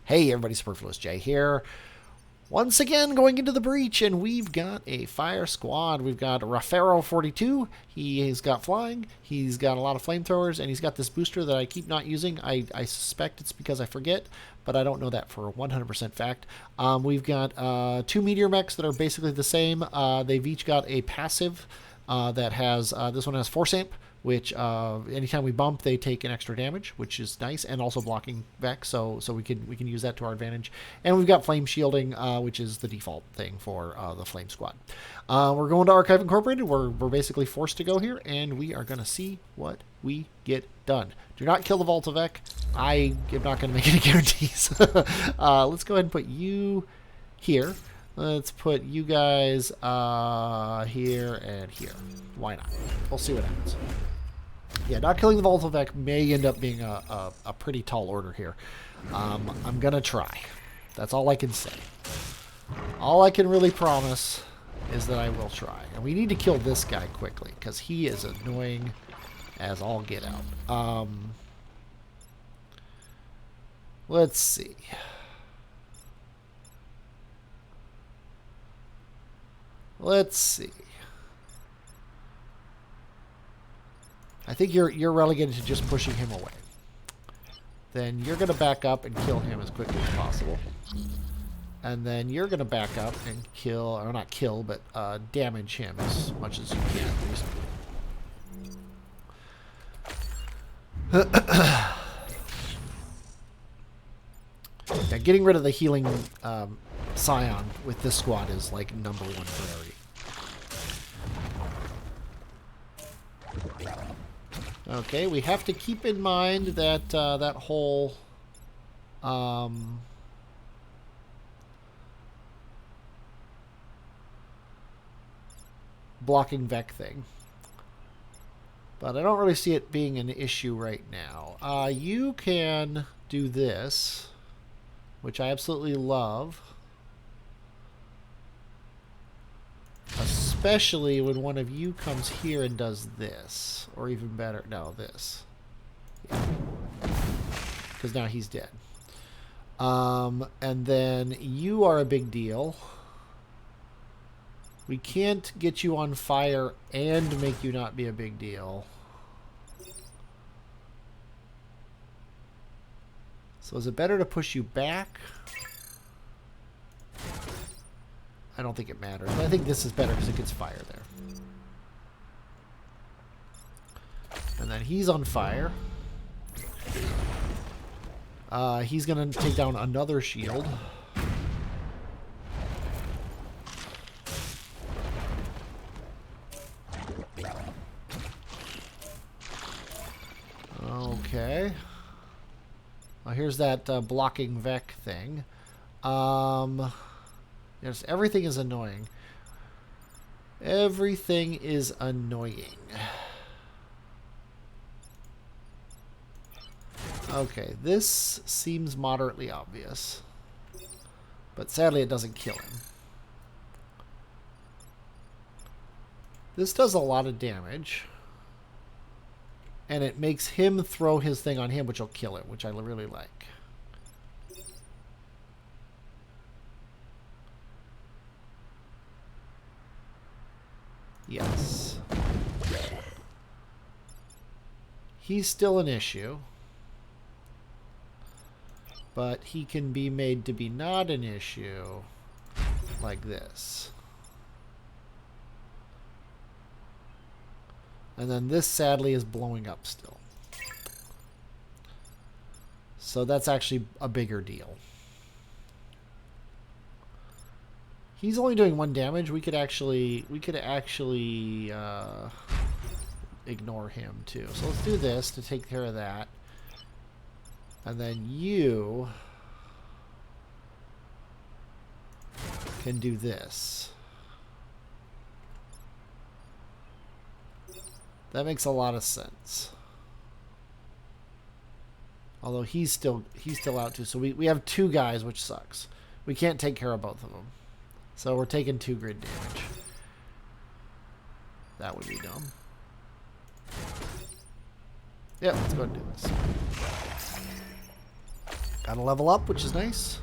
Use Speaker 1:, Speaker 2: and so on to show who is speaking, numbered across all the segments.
Speaker 1: Hey everybody, Superfluous J here. Once again going into the breach, and we've got a fire squad. We've got Rafero 42. He's got flying, he's got a lot of flamethrowers, and he's got this booster that I keep not using. I suspect it's because I forget, but I don't know that for 100% fact. We've got two Meteor mechs that are basically the same. They've each got a passive that has, this one has Force Amp, which anytime we bump, they take an extra damage, which is nice, and also blocking Vex, so we can use that to our advantage. And we've got Flame Shielding, which is the default thing for the Flame Squad. We're going to Archive Incorporated. We're basically forced to go here, and we are going to see what we get done. Do not kill the Vault of Ek. I am not going to make any guarantees. Let's go ahead and put you here. Let's put you guys here and here. Why not? We'll see what happens. Yeah, not killing the Vault of Ek may end up being a pretty tall order here. I'm going to try. That's all I can say. All I can really promise is that I will try. And we need to kill this guy quickly, because he is annoying as all get out. Let's see. Let's see. I think you're relegated to just pushing him away. Then you're going to back up and kill him as quickly as possible. And then you're going to back up and kill, or not kill, but damage him as much as you can reasonably. Yeah, getting rid of the healing Scion with this squad is like #1 priority. Okay, we have to keep in mind that that whole blocking Vec thing. But I don't really see it being an issue right now. You can do this, which I absolutely love. Especially when one of you comes here and does this. Or even better, no, this. Yeah. Because now he's dead. And then you are a big deal. We can't get you on fire and make you not be a big deal. So is it better to push you back? I don't think it matters. But I think this is better because it gets fire there. And then he's on fire. He's going to take down another shield. Okay. Well, here's that blocking Vec thing. Yes, everything is annoying. Everything is annoying. Okay, this seems moderately obvious. But sadly it doesn't kill him. This does a lot of damage. And it makes him throw his thing on him, which will kill him, which I really like. Yes. He's still an issue. But he can be made to be not an issue like this. And then this sadly is blowing up still. So that's actually a bigger deal. He's only doing 1 damage. We could actually ignore him too. So let's do this to take care of that. And then you can do this. That makes a lot of sense. Although he's still out too. So we have 2 guys, which sucks. We can't take care of both of them. So we're taking 2 grid damage. That would be dumb. Yep, let's go ahead and do this. Got a level up, which is nice.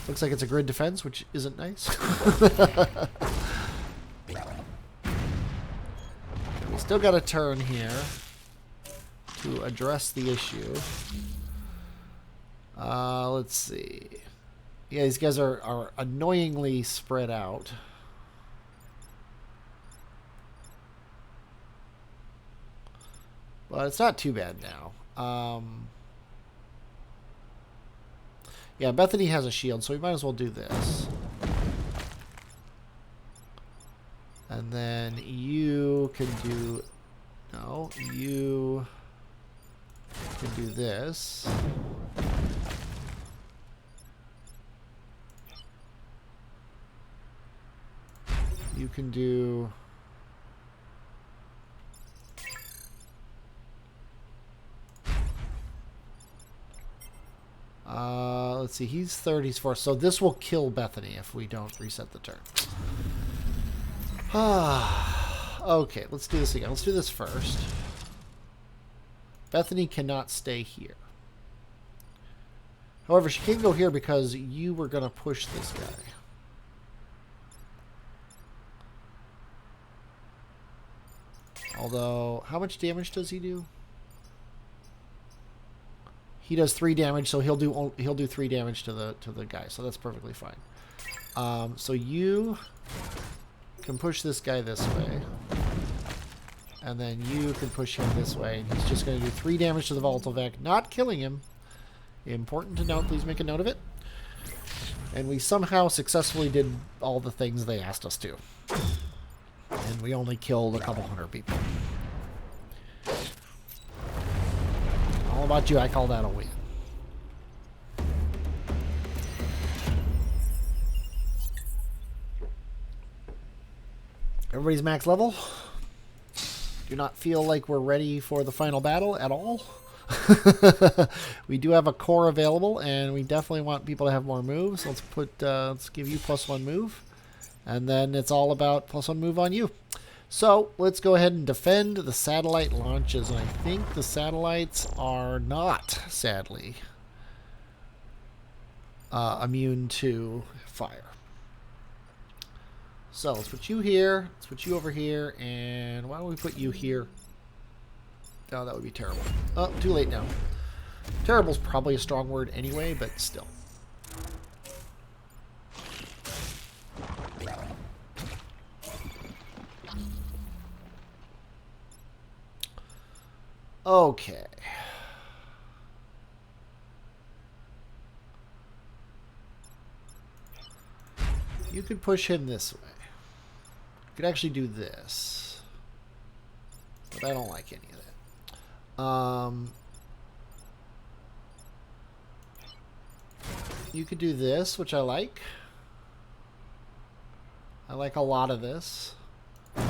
Speaker 1: Looks like it's a grid defense, which isn't nice. We still got a turn here to address the issue. Let's see. Yeah, these guys are annoyingly spread out. But it's not too bad now. Yeah, Bethany has a shield, so we might as well do this. And then you can do... No, you can do this. You can do... let's see, he's 3rd, he's 4th. So this will kill Bethany if we don't reset the turn. Okay, let's do this again. Let's do this first. Bethany cannot stay here. However, she can go here because you were going to push this guy. Although, how much damage does he do? He does 3 damage, so he'll do 3 damage to the guy. So that's perfectly fine. So you can push this guy this way, and then you can push him this way, and he's just going to do 3 damage to the Volatile Vec, not killing him. Important to note. Please make a note of it. And we somehow successfully did all the things they asked us to, and we only killed a couple hundred people. All about you, I call that a win. Everybody's max level. Do not feel like we're ready for the final battle at all. We do have a core available, and we definitely want people to have more moves. Let's give you +1 move, and then it's all about +1 move on you. So let's go ahead and defend the satellite launches, and I think the satellites are not, sadly, immune to fire. So let's put you here, let's put you over here, and why don't we put you here? Oh, that would be terrible. Oh, too late now. Terrible's probably a strong word anyway, but still. Okay. You could push him this way. You could actually do this. But I don't like any of that. You could do this, which I like. I like a lot of this. I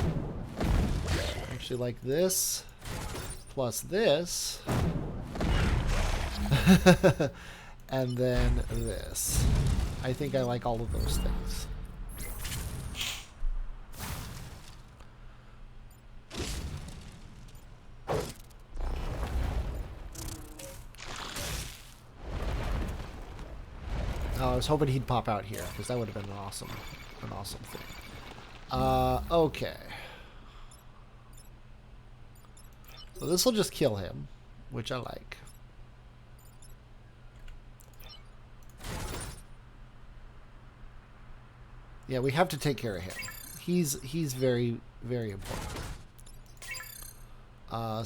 Speaker 1: actually like this. Plus this. And then this. I think I like all of those things. Oh, I was hoping he'd pop out here, because that would have been an awesome thing. Okay. So this will just kill him, which I like. Yeah, we have to take care of him. He's very, very important.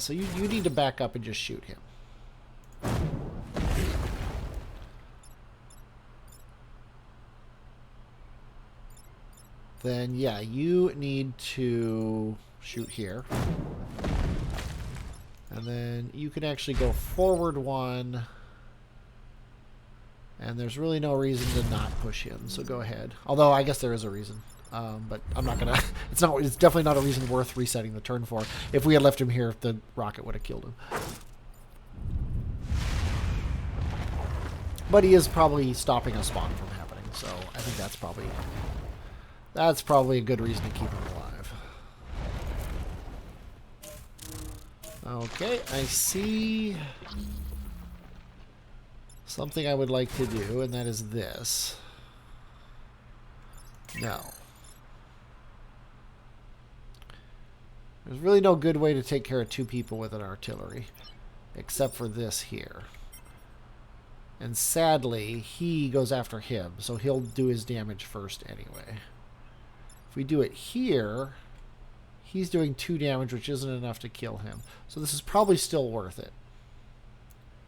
Speaker 1: So you need to back up and just shoot him. Then, yeah, you need to shoot here. And then you can actually go forward 1. And there's really no reason to not push him, so go ahead. Although, I guess there is a reason. But I'm not gonna... It's definitely not a reason worth resetting the turn for. If we had left him here, the rocket would have killed him. But he is probably stopping a spawn from happening, so I think that's probably a good reason to keep him alive. Okay, I see something I would like to do, and that is this. No. There's really no good way to take care of 2 people with an artillery, except for this here. And sadly, he goes after him, so he'll do his damage first anyway. If we do it here, he's doing 2 damage, which isn't enough to kill him. So this is probably still worth it.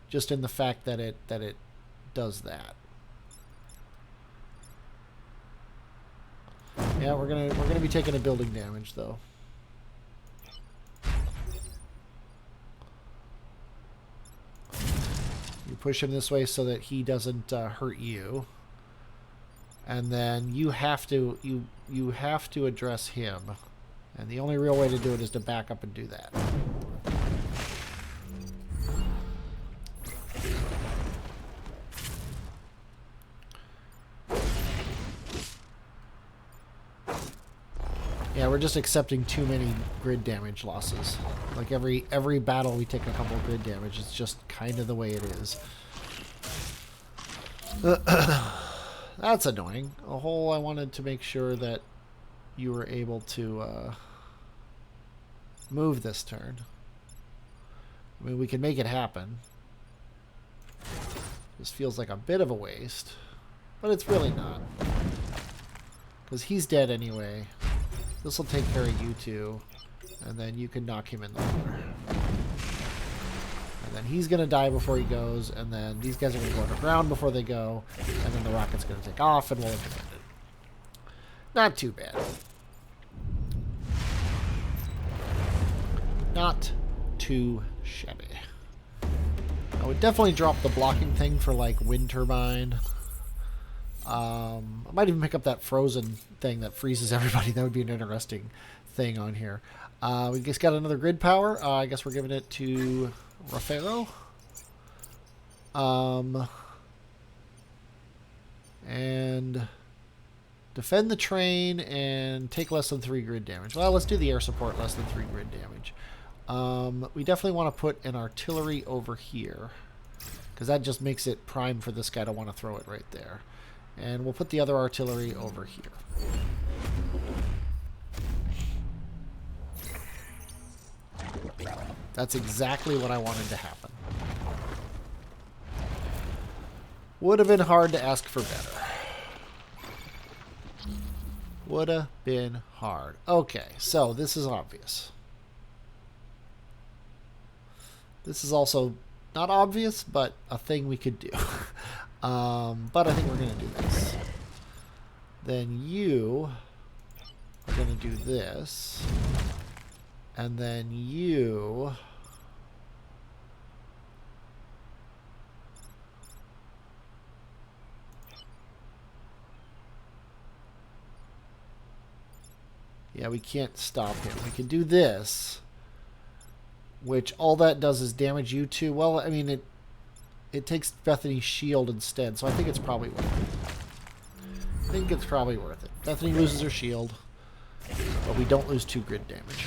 Speaker 1: Just in the fact that it does that. Yeah, we're gonna be taking a building damage though. You push him this way so that he doesn't hurt you, and then you have to address him, and the only real way to do it is to back up and do that. Yeah, we're just accepting too many grid damage losses. Like every battle we take a couple of grid damage. It's just kind of the way it is. That's annoying. I wanted to make sure that you were able to move this turn. I mean, we can make it happen. This feels like a bit of a waste, but it's really not. Because he's dead anyway. This will take care of you two, and then you can knock him in the water. And then he's going to die before he goes, and then these guys are going to go underground before they go, and then the rocket's going to take off, and we'll implement it. Not too bad. Not too shabby. I would definitely drop the blocking thing for, like, wind turbine. I might even pick up that frozen thing that freezes everybody. That would be an interesting thing on here. We just got another grid power. I guess we're giving it to Raffaello. And defend the train and take less than 3 grid damage. Well, let's do the air support, less than 3 grid damage. We definitely want to put an artillery over here, because that just makes it prime for this guy to want to throw it right there. And we'll put the other artillery over here. That's exactly what I wanted to happen. Would have been hard to ask for better. Would have been hard. Okay, so this is obvious. This is also not obvious, but a thing we could do. But I think we're going to do this. Then you are going to do this. And then you... Yeah, we can't stop him. We can do this, which all that does is damage you two. Well, I mean, it takes Bethany's shield instead, so I think it's probably worth it. I think it's probably worth it. Bethany loses her shield, but we don't lose 2 grid damage.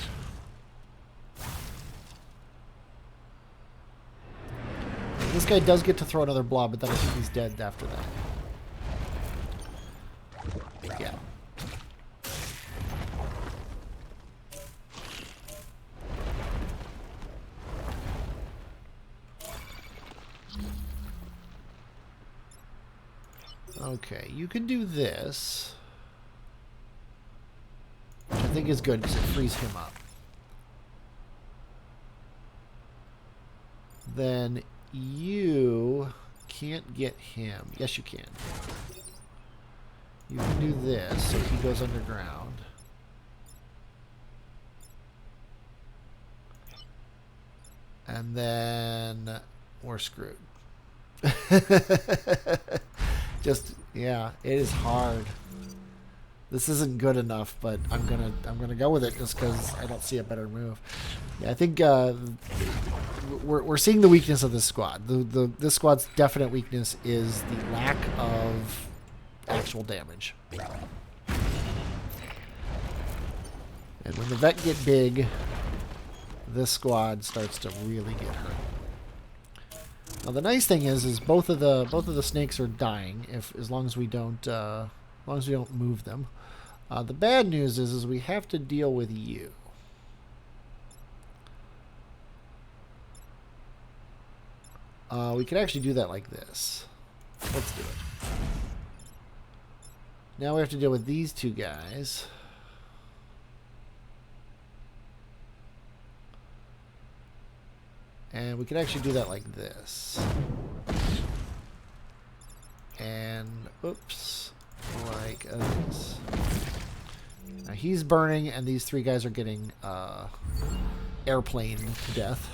Speaker 1: This guy does get to throw another blob, but then I think he's dead after that. Yeah. Okay, you can do this, which I think is good because it frees him up. Then you can't get him. Yes, you can. You can do this so he goes underground. And then we're screwed. Just, yeah, it is hard. This isn't good enough, but I'm gonna go with it just because I don't see a better move. Yeah, I think we're seeing the weakness of this squad. This squad's definite weakness is the lack of actual damage. And when the vet get big, this squad starts to really get hurt. Now the nice thing is both of the snakes are dying if as long as we don't move them. The bad news is we have to deal with you. We could actually do that like this. Let's do it. Now we have to deal with these two guys. And we could actually do that like this. And, oops, like this. Now he's burning, and these three guys are getting airplane to death.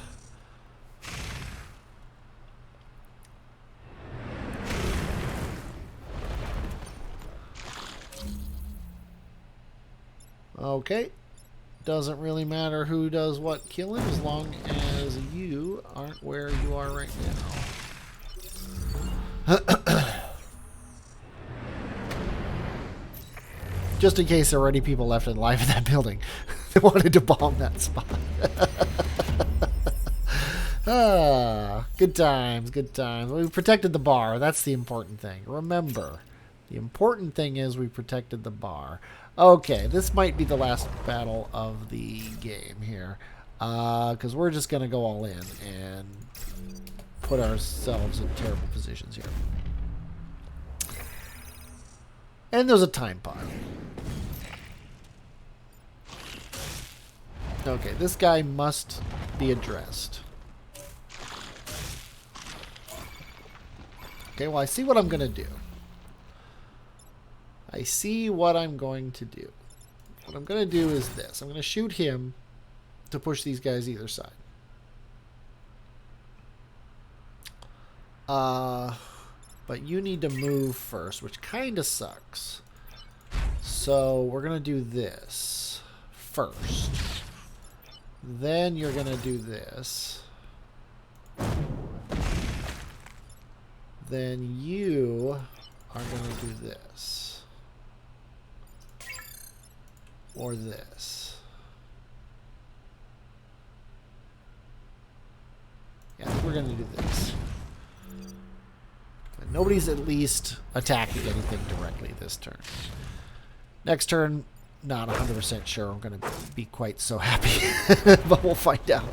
Speaker 1: Okay. Doesn't really matter who does what killing as long as you aren't where you are right now. Just in case there were any people left alive in that building. They wanted to bomb that spot. Good times, good times. We protected the bar. That's the important thing. Remember, the important thing is we protected the bar. Okay, this might be the last battle of the game here. Because we're just going to go all in and put ourselves in terrible positions here. And there's a time pile. Okay, this guy must be addressed. Okay, well, I see what I'm going to do. I see what I'm going to do. What I'm going to do is this. I'm going to shoot him to push these guys either side. But you need to move first, which kind of sucks. So we're going to do this first. Then you're going to do this. Then you are going to do this. Or this. Yeah, I think we're going to do this. But nobody's at least attacking anything directly this turn. Next turn, not 100% sure I'm going to be quite so happy. But we'll find out.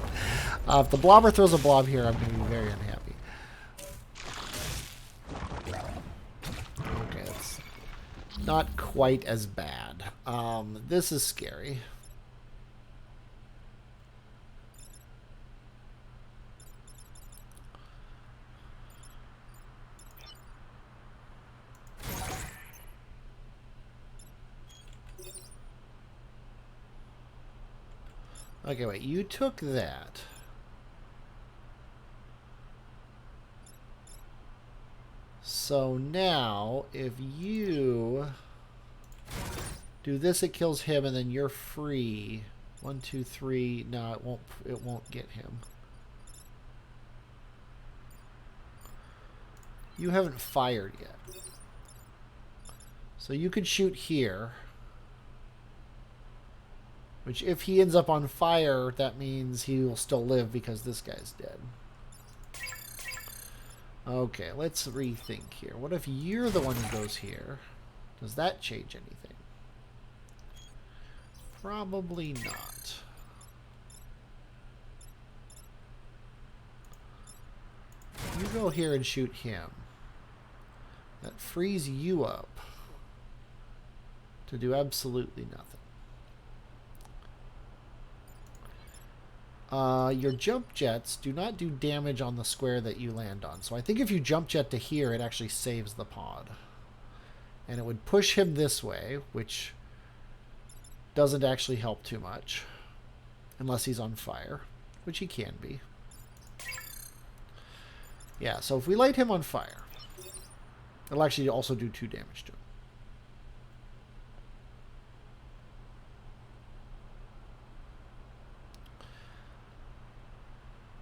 Speaker 1: If the blobber throws a blob here, I'm going to be very unhappy. Okay, that's not quite as bad. This is scary. Okay, wait, you took that. So now, if you do this, it kills him, and then you're free. 1, 2, 3. No, it won't get him. You haven't fired yet. So you could shoot here. Which, if he ends up on fire, that means he will still live because this guy's dead. Okay, let's rethink here. What if you're the one who goes here? Does that change anything? Probably not. You go here and shoot him. That frees you up to do absolutely nothing. Your jump jets do not do damage on the square that you land on. So I think if you jump jet to here, it actually saves the pod. And it would push him this way, which doesn't actually help too much. Unless he's on fire, which he can be. Yeah, so if we light him on fire, it'll actually also do 2 damage to him.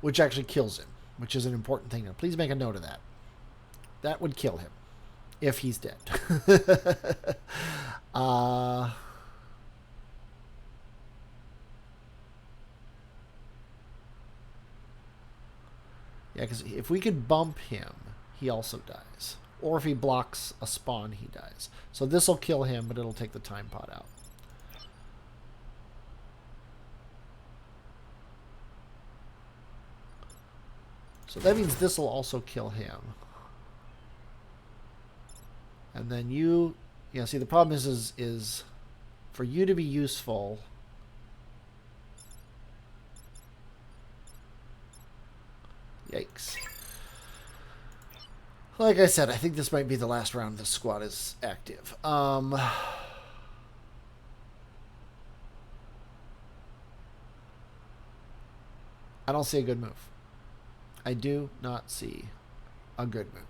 Speaker 1: Which actually kills him, which is an important thing. Please make a note of that. That would kill him, if he's dead. Yeah, because if we could bump him, he also dies. Or if he blocks a spawn, he dies. So this will kill him, but it'll take the time pot out. So that means this will also kill him. And then you... Yeah, see, the problem is for you to be useful... Yikes. Like I said, I think this might be the last round this squad is active. I don't see a good move. I do not see a good move.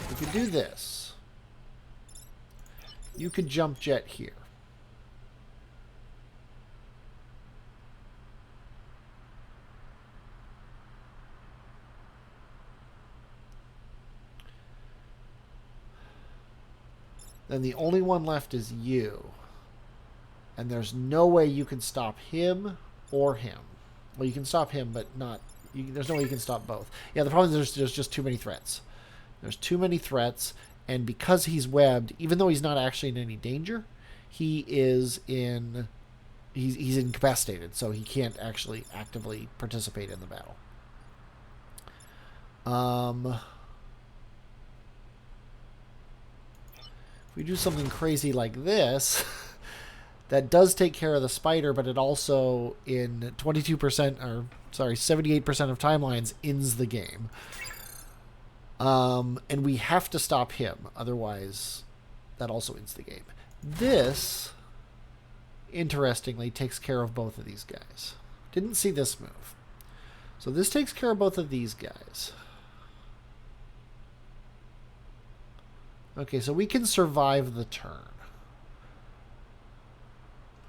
Speaker 1: We could do this. You could jump jet here. Then the only one left is you. And there's no way you can stop him or him. Well, you can stop him, but not... there's no way you can stop both. Yeah, the problem is there's just too many threats. There's too many threats, and because he's webbed, even though he's not actually in any danger, he is in... He's incapacitated, so he can't actually actively participate in the battle. If we do something crazy like this, that does take care of the spider, but it also, in 22%, or sorry, 78% of timelines, ends the game. And we have to stop him, otherwise that also ends the game. This, interestingly, takes care of both of these guys. Didn't see this move. So this takes care of both of these guys. Okay, so we can survive the turn.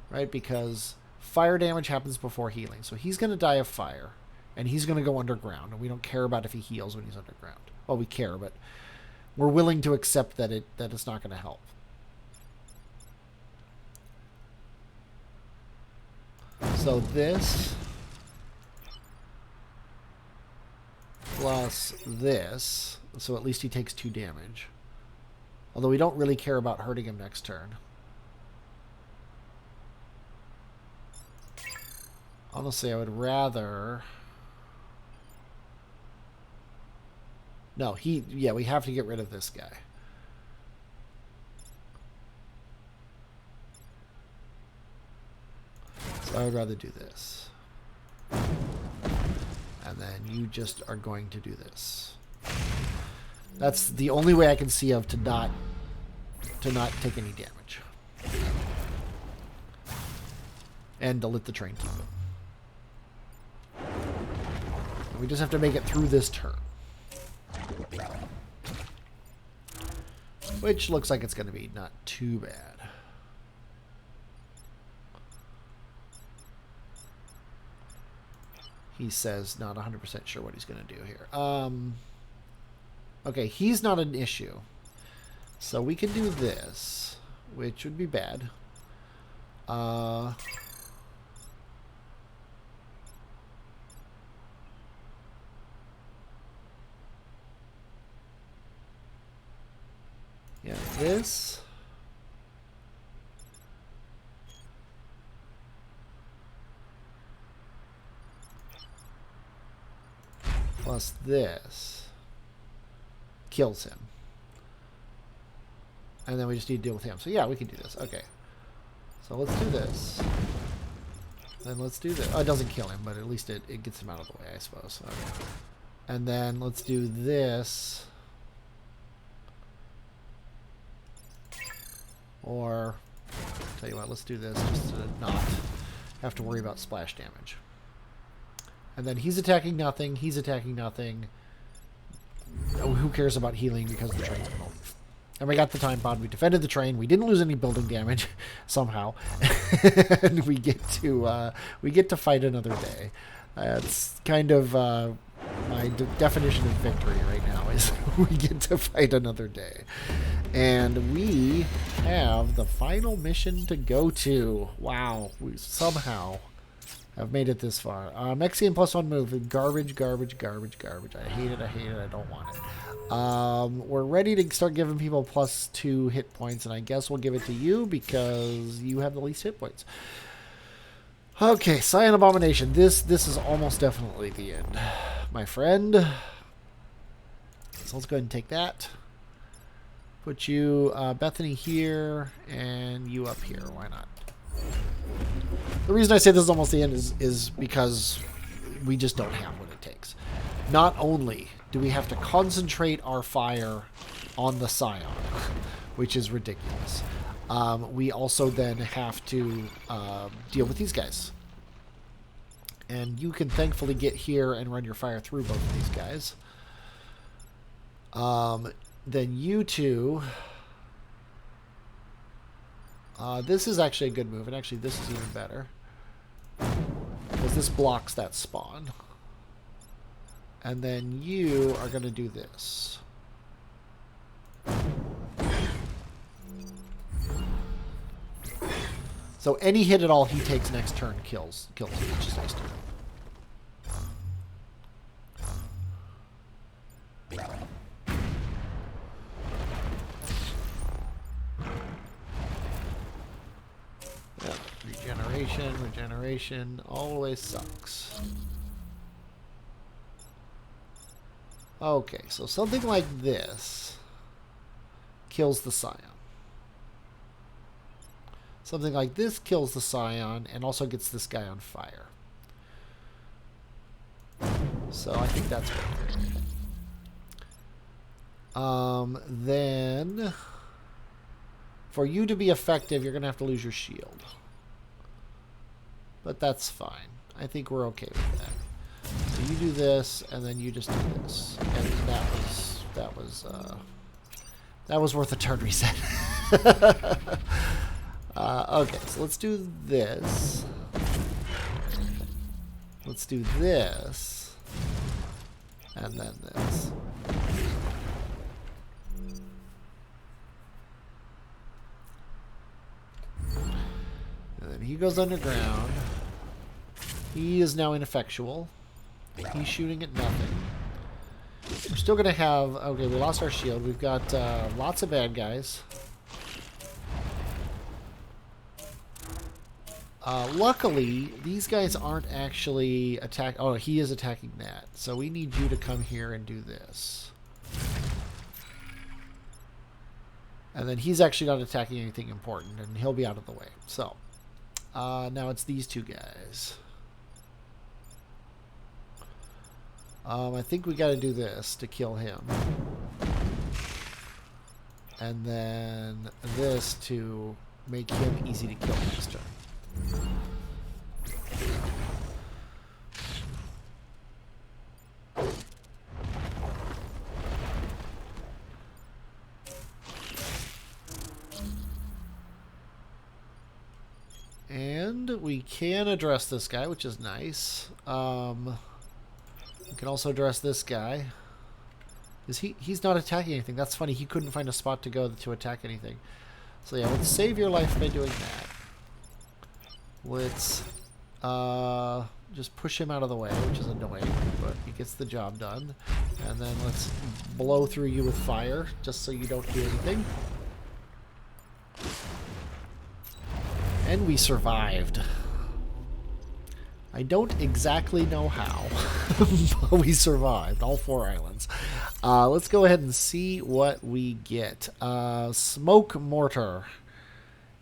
Speaker 1: Right, because fire damage happens before healing. So he's going to die of fire, and he's going to go underground. And we don't care about if he heals when he's underground. Well, we care, but we're willing to accept that it's not going to help. So this plus this, so at least he takes 2 damage. Although we don't really care about hurting him next turn. Honestly, I would rather... No, yeah, we have to get rid of this guy. So I would rather do this. And then you just are going to do this. That's the only way I can see of to not take any damage. And to let the train keep it. We just have to make it through this turn. Which looks like it's going to be not too bad. He says not 100% sure what he's going to do here. Okay, he's not an issue. So we can do this, which would be bad. Yeah, this. Plus this. Kills him. And then we just need to deal with him. So yeah, we can do this. Okay. So let's do this. Then let's do this. Oh, it doesn't kill him, but at least it gets him out of the way, I suppose. Okay. And then let's do this. Or, tell you what, let's do this just to not have to worry about splash damage. And then he's attacking nothing, he's attacking nothing. Oh, who cares about healing because the train's gonna move. And we got the time pod, we defended the train, we didn't lose any building damage, somehow. And we get to fight another day. It's kind of my definition of victory right now is we get to fight another day. And we have the final mission to go to. Wow, we somehow I've made it this far. Mexican +1 move. Garbage, garbage, garbage, garbage. I hate it, I hate it, I don't want it. We're ready to start giving people +2 hit points, and I guess we'll give it to you because you have the least hit points. Okay, Scion Abomination. This is almost definitely the end, my friend. So let's go ahead and take that. Put you, Bethany here, and you up here. Why not? The reason I say this is almost the end is because we just don't have what it takes. Not only do we have to concentrate our fire on the Scion, which is ridiculous, we also then have to deal with these guys. And you can thankfully get here and run your fire through both of these guys. Then you two... this is actually a good move, and actually this is even better. Because this blocks that spawn. And then you are going to do this. So any hit at all he takes next turn kills him, which is nice to know. Regeneration always sucks. Okay, so something like this kills the Scion. Something like this kills the Scion and also gets this guy on fire. So I think that's good. Then for you to be effective, you're going to have to lose your shield. But that's fine. I think we're okay with that. So you do this, and then you just do this, and that was worth a turn reset. Okay, so let's do this. Let's do this, and then this. And then he goes underground. He is now ineffectual. He's shooting at nothing. We're still going to have... Okay, we lost our shield. We've got lots of bad guys. Luckily, these guys aren't actually attack. Oh, he is attacking that. So we need you to come here and do this. And then he's actually not attacking anything important, and he'll be out of the way. So, now it's these two guys. I think we got to do this to kill him. And then this to make him easy to kill next turn. And we can address this guy, which is nice. We can also address this guy. He's not attacking anything. That's funny. He couldn't find a spot to go to attack anything. So yeah, let's save your life by doing that. Let's just push him out of the way, which is annoying, but he gets the job done. And then let's blow through you with fire, just so you don't do anything. And we survived. I don't exactly know how, but we survived all 4 islands. Let's go ahead and see what we get. Smoke Mortar.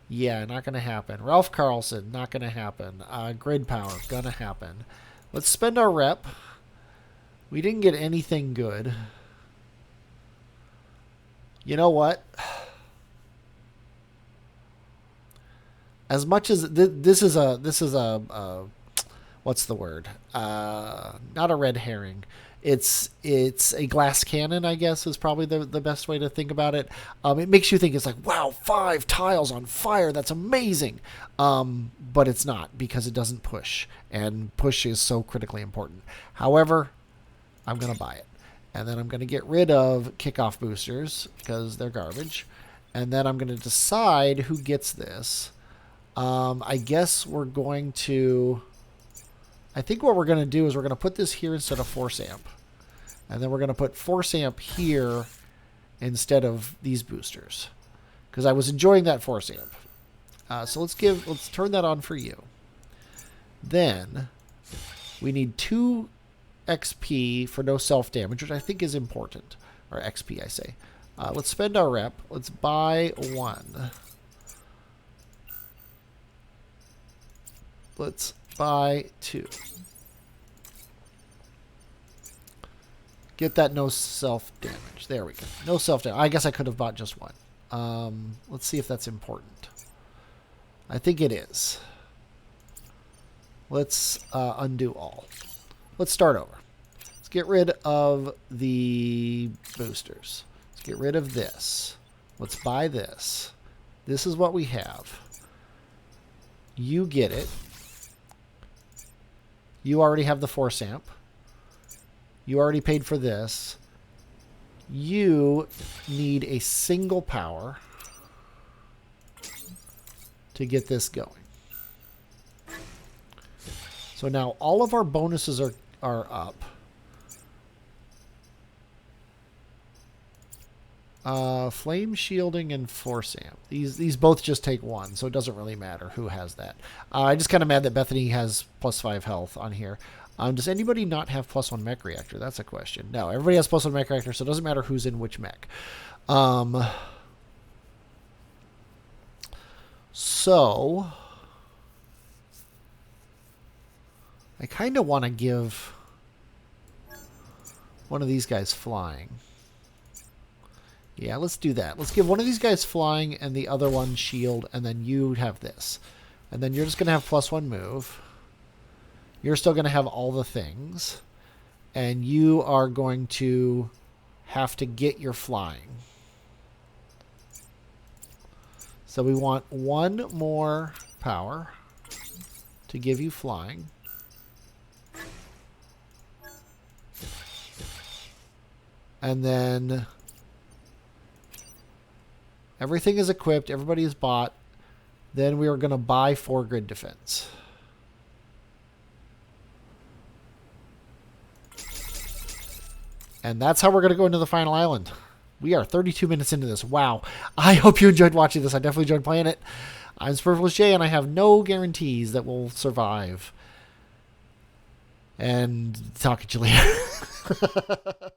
Speaker 1: Yeah, not going to happen. Ralph Carlson, not going to happen. Grid Power, going to happen. Let's spend our rep. We didn't get anything good. You know what? As much as this is a what's the word? Not a red herring. It's a glass cannon, I guess, is probably the best way to think about it. It makes you think it's like, wow, 5 tiles on fire. That's amazing. But it's not, because it doesn't push. And push is so critically important. However, I'm going to buy it. And then I'm going to get rid of kickoff boosters, because they're garbage. And then I'm going to decide who gets this. I guess we're going to... I think what we're going to do is we're going to put this here instead of Force Amp. And then we're going to put Force Amp here instead of these boosters. Because I was enjoying that Force Amp. So let's turn that on for you. Then we need 2 XP for no self-damage, which I think is important. Or XP, I say. Let's spend our rep. Let's buy 1. Let's buy 2. Get that no self-damage. There we go. No self-damage. I guess I could have bought just 1. Let's see if that's important. I think it is. Let's undo all. Let's start over. Let's get rid of the boosters. Let's get rid of this. Let's buy this. This is what we have. You get it. You already have the Force Amp. You already paid for this. You need a single power to get this going. So now all of our bonuses are up. Flame shielding and Force Amp. These both just take 1, so it doesn't really matter who has that. I'm just kind of mad that Bethany has +5 health on here. Does anybody not have +1 mech reactor? That's a question. No, everybody has +1 mech reactor, so it doesn't matter who's in which mech. So I kind of want to give one of these guys flying. Yeah, let's do that. Let's give one of these guys flying and the other one shield, and then you have this. And then you're just going to have +1 move. You're still going to have all the things. And you are going to have to get your flying. So we want 1 more power to give you flying. And then everything is equipped. Everybody is bought. Then we are going to buy 4 grid defense. And that's how we're going to go into the final island. We are 32 minutes into this. Wow. I hope you enjoyed watching this. I definitely enjoyed playing it. I'm Superfluous Jay, and I have no guarantees that we'll survive. And talk to you later.